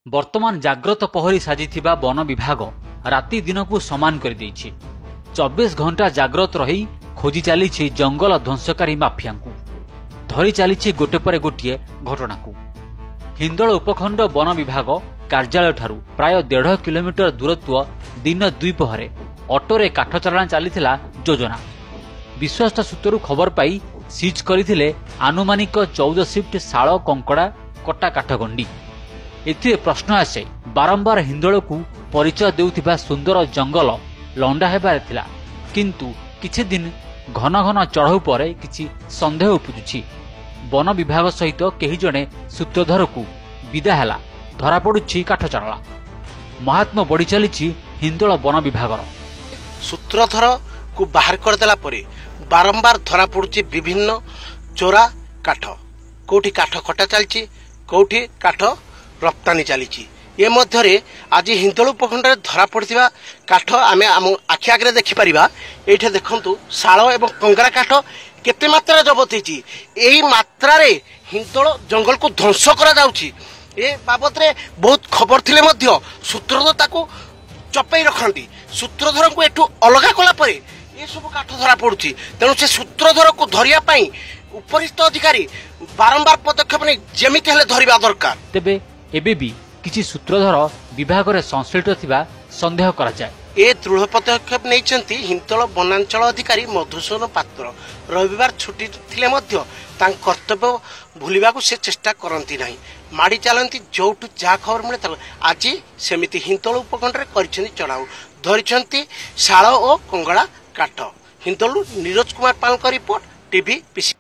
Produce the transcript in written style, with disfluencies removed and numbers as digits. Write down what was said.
वर्तमान जाग्रत पहरी साजिथिबा वन विभाग राति दिन को समान कर देइछि। 24 घंटा जाग्रत रही खोजी चली जंगल ध्वंसकारी माफिया को धरी चली गोटे पर गोटे घटना को। हिंदोल उपखंड वन विभाग कार्यालय ठारू प्राय 1.5 किलोमीटर दूरत्व दिन द्विपहरे ऑटोरे काठ चालाण चली योजना। विश्वस्त सूत्रु खबर पाई सीज करथिले आनुमानिक 14 शिफ्ट शाल कंकड़ा कटा काठगंडी। एथिरे प्रश्न आसे बारंबार हिंदोल को परिचय देउथिबा सुंदर जंगल लंडा हेबार थिला, किंतु किछि दिन घन घन चढ़ऊ पर किछि संदेह उपजुछि। वन विभाग सहित केही जणे सूत्रधर को विदा हैला धरा पड़ुछि काठ चाला। महात्मा बढ़ी चली हिंदोल वन विभाग सूत्रधर को बाहर करदेला परे बारंबार धरा पड़ुछि विभिन्न चोरा काठ। कोठी काठ कटा चलछि, कोठी काठ रप्तानी चली। ये मध्य आज हिंदोल उपखंड धरा पड़ता काठ आम आखि आगे देखिपर। ये देखु शाल एवं कंगरा काठ केते मात्रा जबत होती। यही मात्रा हिंदोल जंगल को ध्वंस कर बाबद बहुत खबर थिले मध्य सूत्रधर ताकू चपई रखती। सूत्रधर को एठू अलग कलापर ये सब काठ धरा पड़ुछि। तेणु से सूत्रधर को धरिया उपरिस्थ अधिकारी बारंबार पदक्षेप नहीं जमीती हेले धरिबा दरकार। तेबे एबे भी किछि सूत्रधर विभाग रे संश्लिष्ट थिबा संदेह करा जाय। ए दृढ़ पदक्षेप नैचंती हिंदोल वनांचल अधिकारी मधुसूदन पात्र। रविवार छुट्टी थिले मध्य तांक कर्तव्य भूलिबा को से चेष्टा करंती नहीं, माड़ी चलती जोठू जहा खबर मिले। आज सेमिति हिंदोल उपखंड रे करिसेंती चढ़ाऊ धरिसेंती शाल और कंगड़ा काठ। हिंदोल नीरज कुमार पालक रिपोर्ट टीवी पीसी।